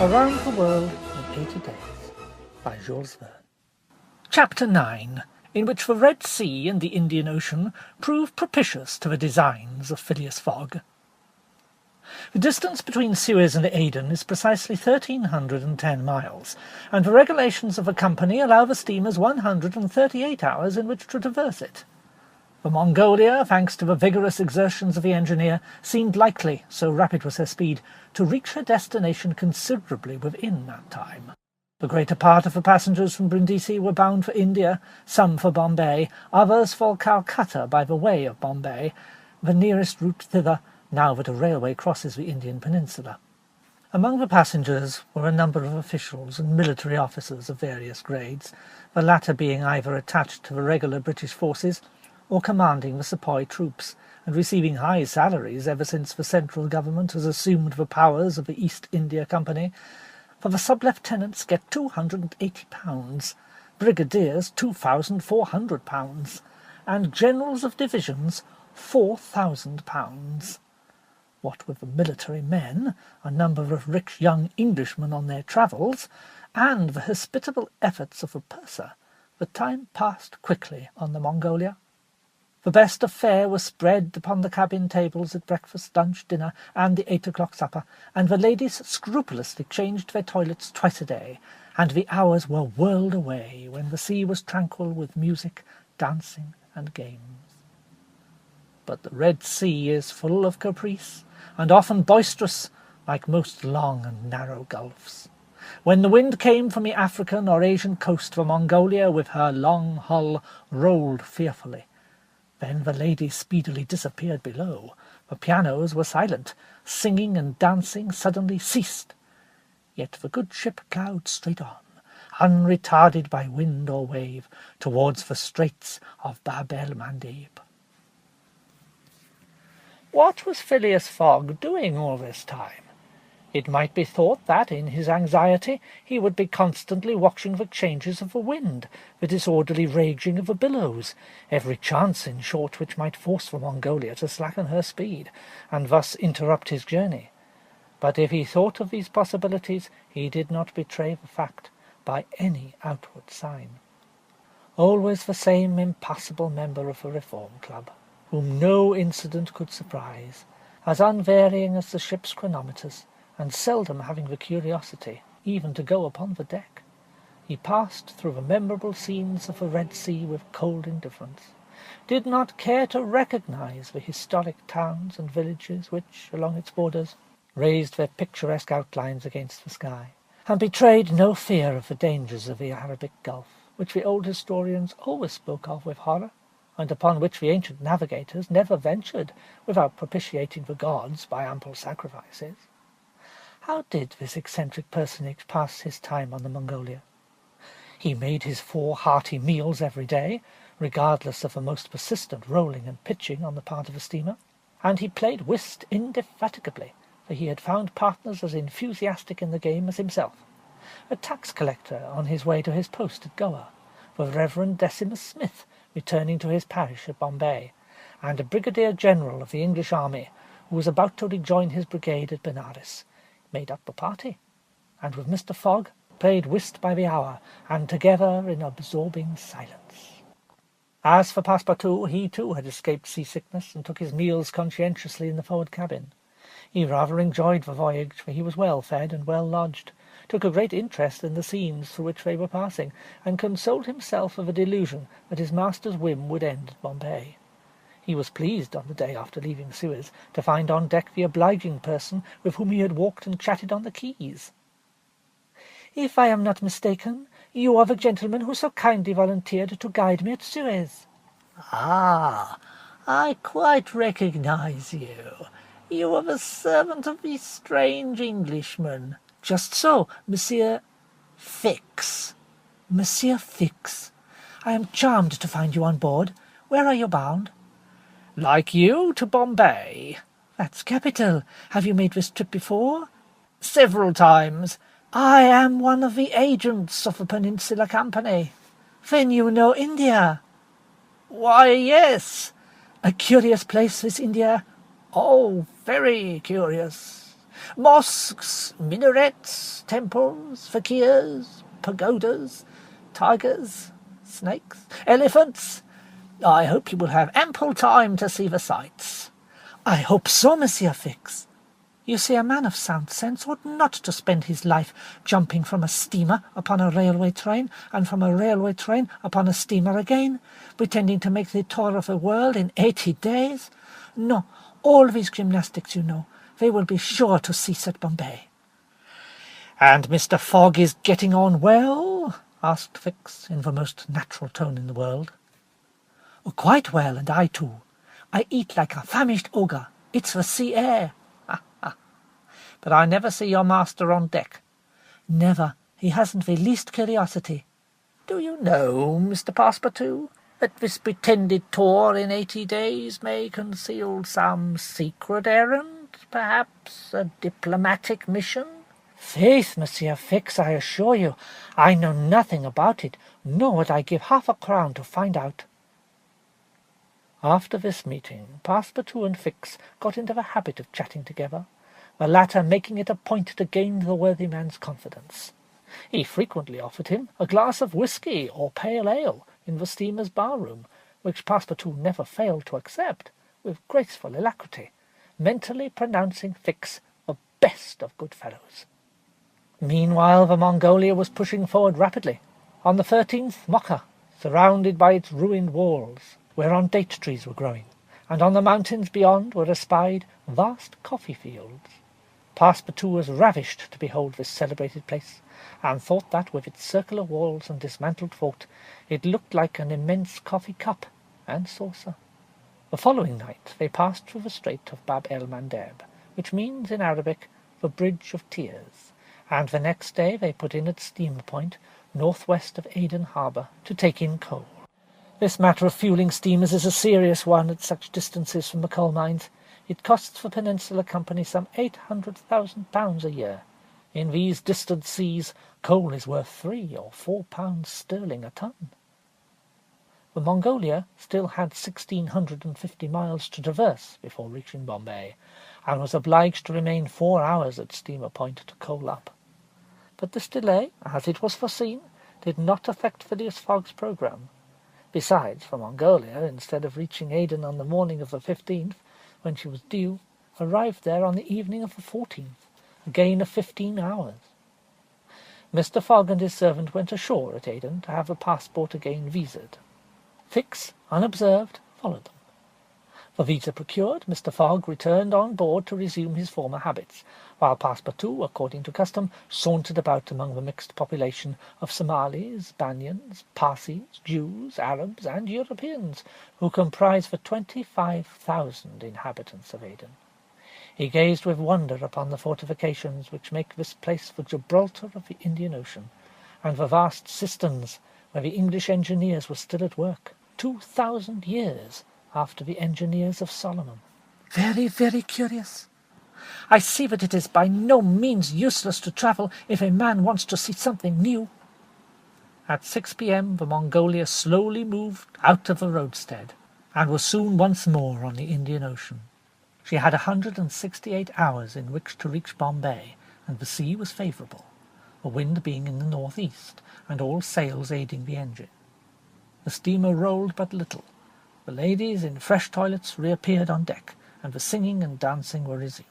Around the World in 80 Days by Jules Verne. Chapter 9, in which the Red Sea and the Indian Ocean prove propitious to the designs of Phileas Fogg. The distance between Suez and Aden is precisely 1,310 miles, and the regulations of the company allow the steamers 138 hours in which to traverse it. The Mongolia, thanks to the vigorous exertions of the engineer, seemed likely, so rapid was her speed, to reach her destination considerably within that time. The greater part of the passengers from Brindisi were bound for India, some for Bombay, others for Calcutta by the way of Bombay, the nearest route thither, now that a railway crosses the Indian peninsula. Among the passengers were a number of officials and military officers of various grades, the latter being either attached to the regular British forces or commanding the sepoy troops, and receiving high salaries ever since the central government has assumed the powers of the East India Company, for the sub-lieutenants get £280, brigadiers £2,400, and generals of divisions £4,000. What with the military men, a number of rich young Englishmen on their travels, and the hospitable efforts of the purser, the time passed quickly on the Mongolia. The best of fare was spread upon the cabin tables at breakfast, lunch, dinner, and the 8 o'clock supper, and the ladies scrupulously changed their toilets twice a day, and the hours were whirled away when the sea was tranquil with music, dancing, and games. But the Red Sea is full of caprice, and often boisterous, like most long and narrow gulfs. When the wind came from the African or Asian coast, the Mongolia, with her long hull, rolled fearfully. Then the ladies speedily disappeared below. The pianos were silent. Singing and dancing suddenly ceased. Yet the good ship ploughed straight on, unretarded by wind or wave, towards the straits of Bab el Mandeb. What was Phileas Fogg doing all this time? It might be thought that, in his anxiety, he would be constantly watching the changes of the wind, the disorderly raging of the billows, every chance, in short, which might force the Mongolia to slacken her speed, and thus interrupt his journey. But if he thought of these possibilities, he did not betray the fact by any outward sign. Always the same impassible member of the Reform Club, whom no incident could surprise, as unvarying as the ship's chronometers, and seldom having the curiosity even to go upon the deck. He passed through the memorable scenes of the Red Sea with cold indifference, did not care to recognize the historic towns and villages which, along its borders, raised their picturesque outlines against the sky, and betrayed no fear of the dangers of the Arabic Gulf, which the old historians always spoke of with horror, and upon which the ancient navigators never ventured without propitiating the gods by ample sacrifices. How did this eccentric personage pass his time on the Mongolia? He made his 4 hearty meals every day, regardless of the most persistent rolling and pitching on the part of the steamer, and he played whist indefatigably, for he had found partners as enthusiastic in the game as himself. A tax collector on his way to his post at Goa, the Reverend Decimus Smith returning to his parish at Bombay, and a brigadier general of the English army, who was about to rejoin his brigade at Benares, made up the party, and with Mr. Fogg played whist by the hour, and together in absorbing silence. As for Passepartout, he too had escaped seasickness, and took his meals conscientiously in the forward cabin. He rather enjoyed the voyage, for he was well fed and well lodged, took a great interest in the scenes through which they were passing, and consoled himself with a delusion that his master's whim would end at Bombay. He was pleased, on the day after leaving Suez, to find on deck the obliging person with whom he had walked and chatted on the quays. "If I am not mistaken, you are the gentleman who so kindly volunteered to guide me at Suez." "Ah, I quite recognize you. You are the servant of the strange Englishman." "Just so, Monsieur Fix." "Monsieur Fix. I am charmed to find you on board. Where are you bound?" "Like you, to Bombay." "That's capital. Have you made this trip before?" "Several times. I am one of the agents of the Peninsula Company." "Then you know India?" "Why, yes." "A curious place, this India?" "Oh, very curious." Mosques, minarets, temples, fakirs, pagodas, tigers, snakes, elephants. I hope you will have ample time to see the sights. I hope so, Monsieur Fix. You see, a man of sound sense ought not to spend his life jumping from a steamer upon a railway train, and from a railway train upon a steamer again, pretending to make the tour of the world in 80 days. No, all these gymnastics, you know, they will be sure to cease at Bombay. And Mr. Fogg is getting on well? Asked Fix, in the most natural tone in the world. Oh, quite well, and I too. I eat like a famished ogre. It's the sea air. But I never see your master on deck. Never. He hasn't the least curiosity. Do you know, Mr. Passepartout, that this pretended tour in 80 days may conceal some secret errand, perhaps a diplomatic mission? Faith, Monsieur Fix, I assure you, I know nothing about it, nor would I give half a crown to find out. After this meeting, Passepartout and Fix got into the habit of chatting together, the latter making it a point to gain the worthy man's confidence. He frequently offered him a glass of whisky or pale ale in the steamer's bar-room, which Passepartout never failed to accept with graceful alacrity, mentally pronouncing Fix the best of good fellows. Meanwhile the Mongolia was pushing forward rapidly. On the 13th, Mocha, surrounded by its ruined walls, whereon date trees were growing, and on the mountains beyond were espied vast coffee fields. Passepartout was ravished to behold this celebrated place, and thought that, with its circular walls and dismantled fort, it looked like an immense coffee cup and saucer. The following night they passed through the Strait of Bab el Mandeb, which means in Arabic the Bridge of Tears, and the next day they put in at Steamer Point, northwest of Aden Harbour, to take in coal. This matter of fueling steamers is a serious one at such distances from the coal mines. It costs the Peninsular Company some £800,000 a year. In these distant seas, coal is worth £3 or £4 sterling a ton. The Mongolia still had 1,650 miles to traverse before reaching Bombay, and was obliged to remain 4 hours at Steamer Point to coal up. But this delay, as it was foreseen, did not affect Phileas Fogg's programme. Besides, the Mongolia, instead of reaching Aden on the morning of the 15th, when she was due, arrived there on the evening of the 14th, a gain of 15 hours. Mr. Fogg and his servant went ashore at Aden to have the passport again visaed. Fix, unobserved, followed them. The visa procured, Mr. Fogg returned on board to resume his former habits, while Passepartout, according to custom, sauntered about among the mixed population of Somalis, Banyans, Parsis, Jews, Arabs, and Europeans, who comprise the 25,000 inhabitants of Aden. He gazed with wonder upon the fortifications which make this place the Gibraltar of the Indian Ocean, and the vast cisterns where the English engineers were still at work, 2,000 years after the engineers of Solomon. Very, very curious. I see that it is by no means useless to travel if a man wants to see something new. At 6 p.m. the Mongolia slowly moved out of the roadstead, and was soon once more on the Indian Ocean. She had 168 hours in which to reach Bombay, and the sea was favourable, the wind being in the northeast, and all sails aiding the engine. The steamer rolled but little. The ladies in fresh toilets reappeared on deck, and the singing and dancing were resumed.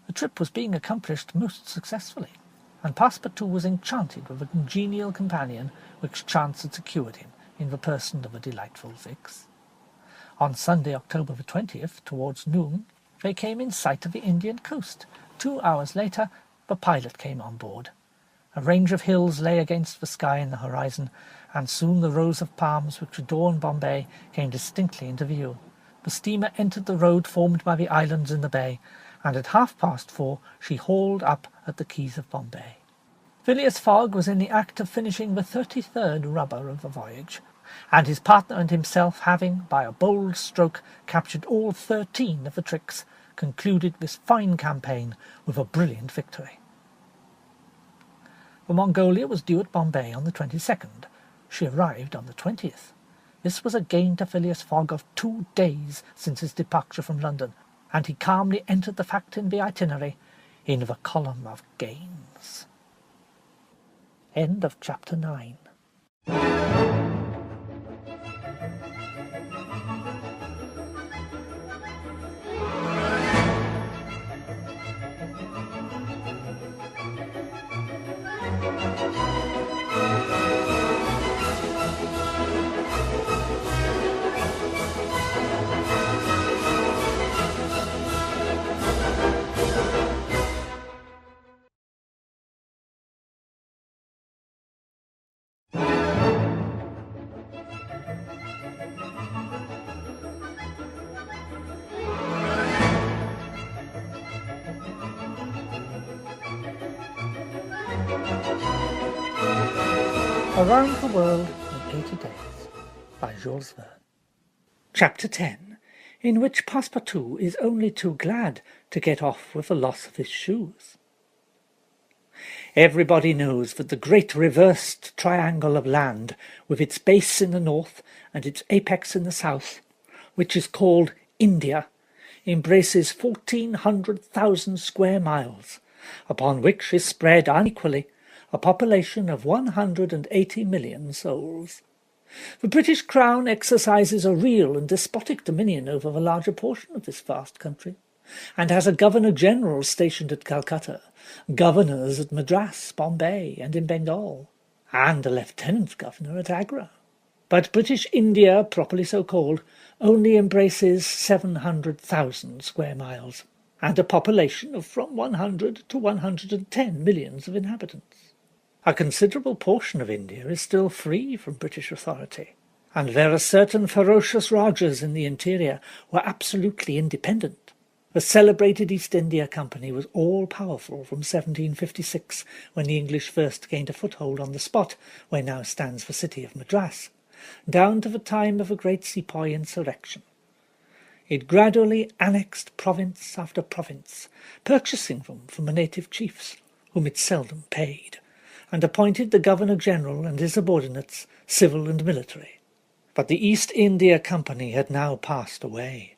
The trip was being accomplished most successfully, and Passepartout was enchanted with a congenial companion which chance had secured him in the person of a delightful Fix. On Sunday, October the 20th, towards noon, they came in sight of the Indian coast. 2 hours later, the pilot came on board. A range of hills lay against the sky in the horizon, and soon the rows of palms which adorn Bombay came distinctly into view. The steamer entered the road formed by the islands in the bay, and at 4:30 she hauled up at the quays of Bombay. Phileas Fogg was in the act of finishing the 33rd rubber of the voyage, and his partner and himself, having, by a bold stroke, captured all 13 of the tricks, concluded this fine campaign with a brilliant victory. The Mongolia was due at Bombay on the 22nd. She arrived on the 20th. This was a gain to Phileas Fogg of 2 days since his departure from London, and he calmly entered the fact in the itinerary. in the column of gains. End of chapter 9. Around the World in 80 Days by Jules Verne. Chapter 10, in which Passepartout is only too glad to get off with the loss of his shoes. Everybody knows that the great reversed triangle of land, with its base in the north and its apex in the south, which is called India, embraces 1,400,000 square miles, upon which is spread unequally a population of 180 million souls. The British Crown exercises a real and despotic dominion over the larger portion of this vast country, and has a Governor-General stationed at Calcutta, governors at Madras, Bombay, and in Bengal, and a Lieutenant-Governor at Agra. But British India, properly so called, only embraces 700,000 square miles, and a population of from 100 to 110 millions of inhabitants. A considerable portion of India is still free from British authority, and there are certain ferocious Rajas in the interior who are absolutely independent. The celebrated East India Company was all-powerful from 1756, when the English first gained a foothold on the spot where now stands the city of Madras, down to the time of the great Sepoy insurrection. It gradually annexed province after province, purchasing them from the native chiefs, whom it seldom paid, and appointed the Governor-General and his subordinates, civil and military. But the East India Company had now passed away,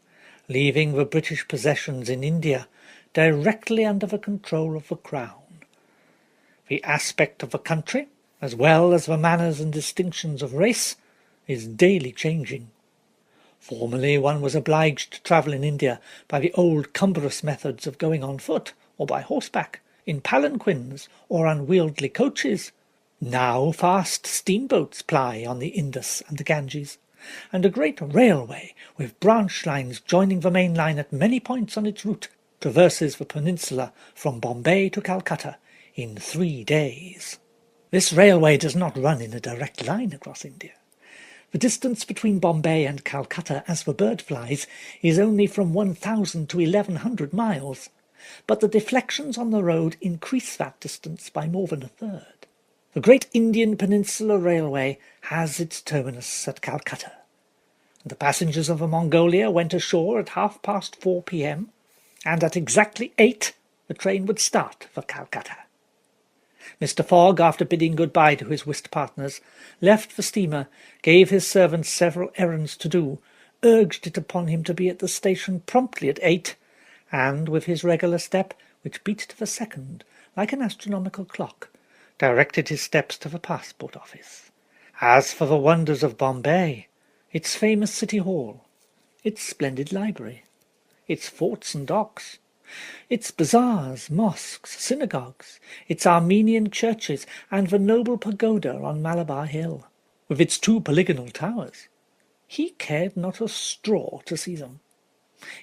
leaving the British possessions in India directly under the control of the Crown. The aspect of the country, as well as the manners and distinctions of race, is daily changing. Formerly one was obliged to travel in India by the old cumbrous methods of going on foot or by horseback, in palanquins or unwieldy coaches. Now fast steamboats ply on the Indus and the Ganges, and a great railway, with branch lines joining the main line at many points on its route, traverses the peninsula from Bombay to Calcutta in 3 days. This railway does not run in a direct line across India. The distance between Bombay and Calcutta, as the bird flies, is only from 1,000 to 1,100 miles, but the deflections on the road increase that distance by more than a third. The Great Indian Peninsula Railway has its terminus at Calcutta, and the passengers of the Mongolia went ashore at 4:30 p.m, and at exactly 8 the train would start for Calcutta. Mr. Fogg, after bidding good-bye to his whist partners, left the steamer, gave his servants several errands to do, urged it upon him to be at the station promptly at 8, and, with his regular step, which beat to the second, like an astronomical clock, directed his steps to the passport office. As for the wonders of Bombay, its famous city hall, its splendid library, its forts and docks, its bazaars, mosques, synagogues, its Armenian churches, and the noble pagoda on Malabar Hill, with its 2 polygonal towers, he cared not a straw to see them.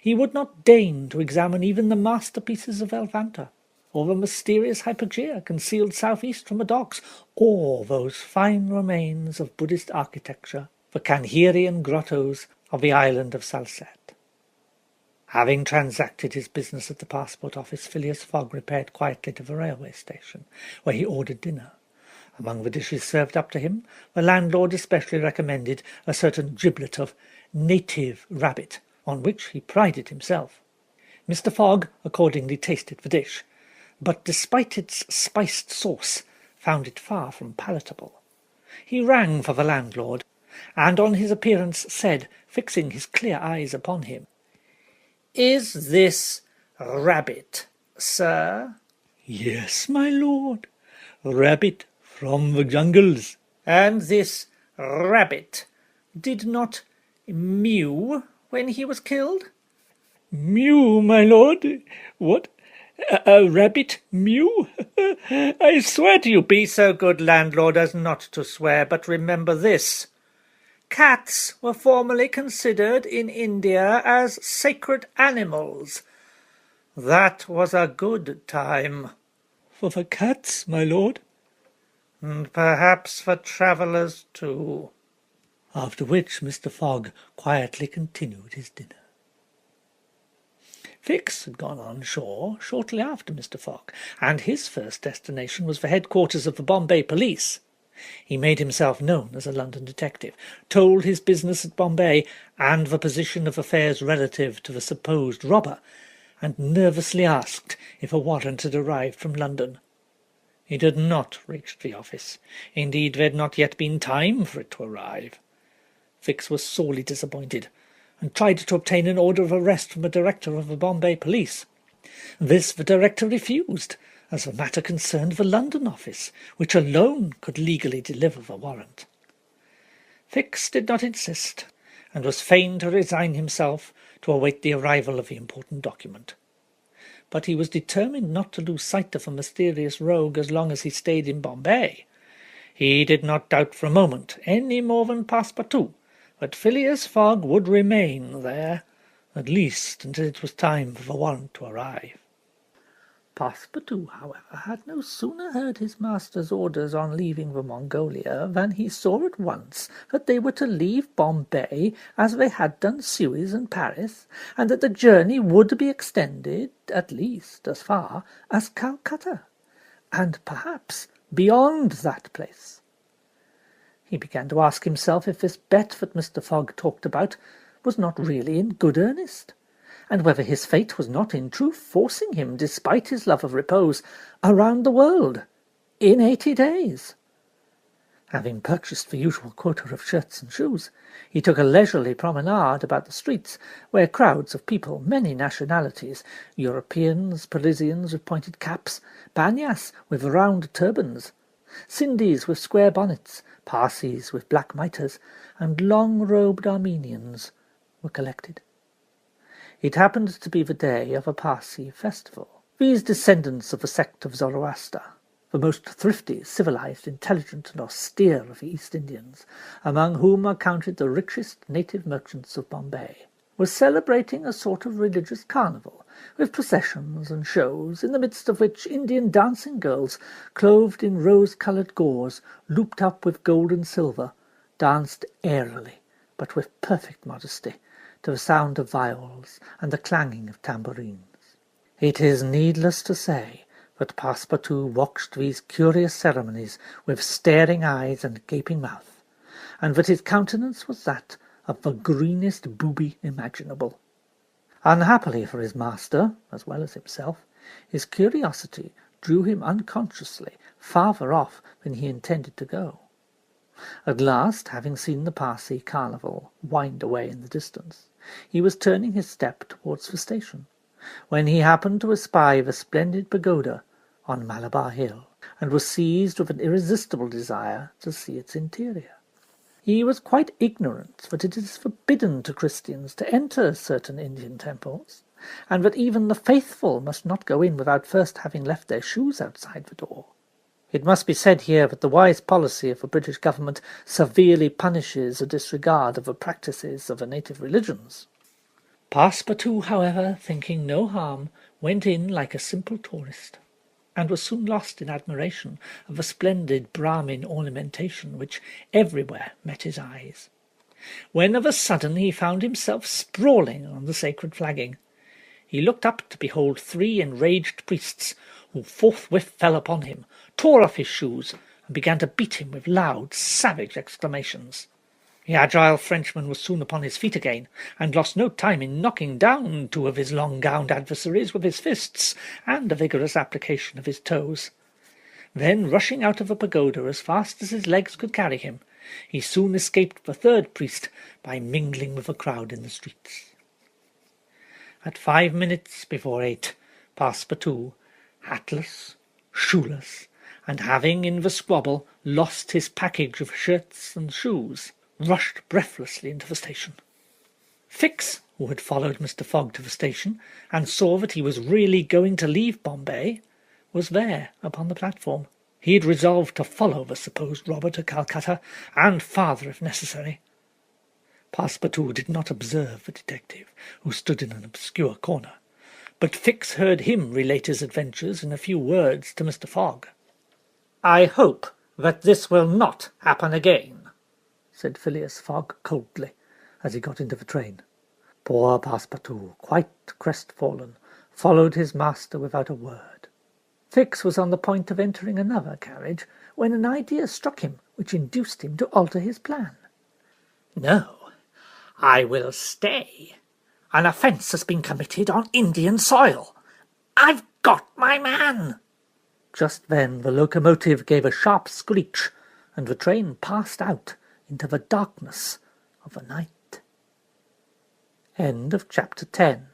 He would not deign to examine even the masterpieces of Elvanta, or the mysterious hypogea concealed south-east from the docks, or those fine remains of Buddhist architecture, the Kanhirian grottos of the island of Salsette. Having transacted his business at the passport office, Phileas Fogg repaired quietly to the railway station, where he ordered dinner. Among the dishes served up to him, the landlord especially recommended a certain giblet of native rabbit, on which he prided himself. Mr. Fogg accordingly tasted the dish, but despite its spiced sauce, found it far from palatable. He rang for the landlord, and on his appearance said, fixing his clear eyes upon him, "Is this rabbit sir?" "Yes, my lord. Rabbit from the jungles." "And this rabbit did not mew when he was killed?" "Mew, my lord? What? A rabbit mew? I swear to you—" "Be so good, landlord, as not to swear, but remember this. Cats were formerly considered in India as sacred animals. That was a good time." "For the cats, my lord." "And perhaps for travellers too." After which Mr. Fogg quietly continued his dinner. Fix had gone on shore shortly after Mr. Fogg, and his first destination was the headquarters of the Bombay police. He made himself known as a London detective, told his business at Bombay and the position of affairs relative to the supposed robber, and nervously asked if a warrant had arrived from London. It had not reached the office. Indeed, there had not yet been time for it to arrive. Fix was sorely disappointed, and tried to obtain an order of arrest from the director of the Bombay police. This the director refused, as the matter concerned the London office, which alone could legally deliver the warrant. Fix did not insist, and was fain to resign himself to await the arrival of the important document. But he was determined not to lose sight of the mysterious rogue as long as he stayed in Bombay. He did not doubt for a moment, any more than Passepartout, that Phileas Fogg would remain there, at least until it was time for the warrant to arrive. Passepartout, however, had no sooner heard his master's orders on leaving the Mongolia than he saw at once that they were to leave Bombay as they had done Suez and Paris, and that the journey would be extended, at least, as far as Calcutta, and perhaps beyond that place. He began to ask himself if this bet that Mr. Fogg talked about was not really in good earnest, and whether his fate was not in truth forcing him, despite his love of repose, around the world in 80 days. Having purchased the usual quota of shirts and shoes, he took a leisurely promenade about the streets, where crowds of people, many nationalities, Europeans, Parisians with pointed caps, Banyas with round turbans, Sindhis with square bonnets, Parsis with black mitres, and long-robed Armenians were collected. It happened to be the day of a Parsi festival. These descendants of the sect of Zoroaster, the most thrifty, civilized, intelligent, and austere of the East Indians, among whom are counted the richest native merchants of Bombay, were celebrating a sort of religious carnival, with processions and shows, in the midst of which Indian dancing girls, clothed in rose-coloured gauze, looped up with gold and silver, danced airily, but with perfect modesty, to the sound of viols and the clanging of tambourines. It is needless to say that Passepartout watched these curious ceremonies with staring eyes and gaping mouth, and that his countenance was that of the greenest booby imaginable. Unhappily for his master, as well as himself, his curiosity drew him unconsciously farther off than he intended to go. At last, having seen the Parsi carnival wind away in the distance, he was turning his step towards the station, when he happened to espy the splendid pagoda on Malabar Hill, and was seized with an irresistible desire to see its interior. He was quite ignorant that it is forbidden to Christians to enter certain Indian temples, and that even the faithful must not go in without first having left their shoes outside the door. It must be said here that the wise policy of the British government severely punishes a disregard of the practices of the native religions. Passepartout, however, thinking no harm, went in like a simple tourist, and was soon lost in admiration of the splendid Brahmin ornamentation which everywhere met his eyes, when of a sudden he found himself sprawling on the sacred flagging. He looked up to behold 3 enraged priests, who forthwith fell upon him, tore off his shoes, and began to beat him with loud, savage exclamations. The agile Frenchman was soon upon his feet again, and lost no time in knocking down 2 of his long-gowned adversaries with his fists, and a vigorous application of his toes. Then, rushing out of the pagoda as fast as his legs could carry him, he soon escaped the 3rd priest by mingling with the crowd in the streets. At 5 minutes before 8, Passepartout, hatless, shoeless, and having in the squabble lost his package of shirts and shoes, rushed breathlessly into the station. Fix, who had followed Mr. Fogg to the station, and saw that he was really going to leave Bombay, was there upon the platform. He had resolved to follow the supposed robber to Calcutta, and farther if necessary. Passepartout did not observe the detective, who stood in an obscure corner, but Fix heard him relate his adventures in a few words to Mr. Fogg. "I hope that this will not happen again," said Phileas Fogg coldly, as he got into the train. Poor Passepartout, quite crestfallen, followed his master without a word. Fix was on the point of entering another carriage, when an idea struck him which induced him to alter his plan. "No, I will stay. An offence has been committed on Indian soil. I've got my man." Just then the locomotive gave a sharp screech, and the train passed out into the darkness of the night. End of chapter 10.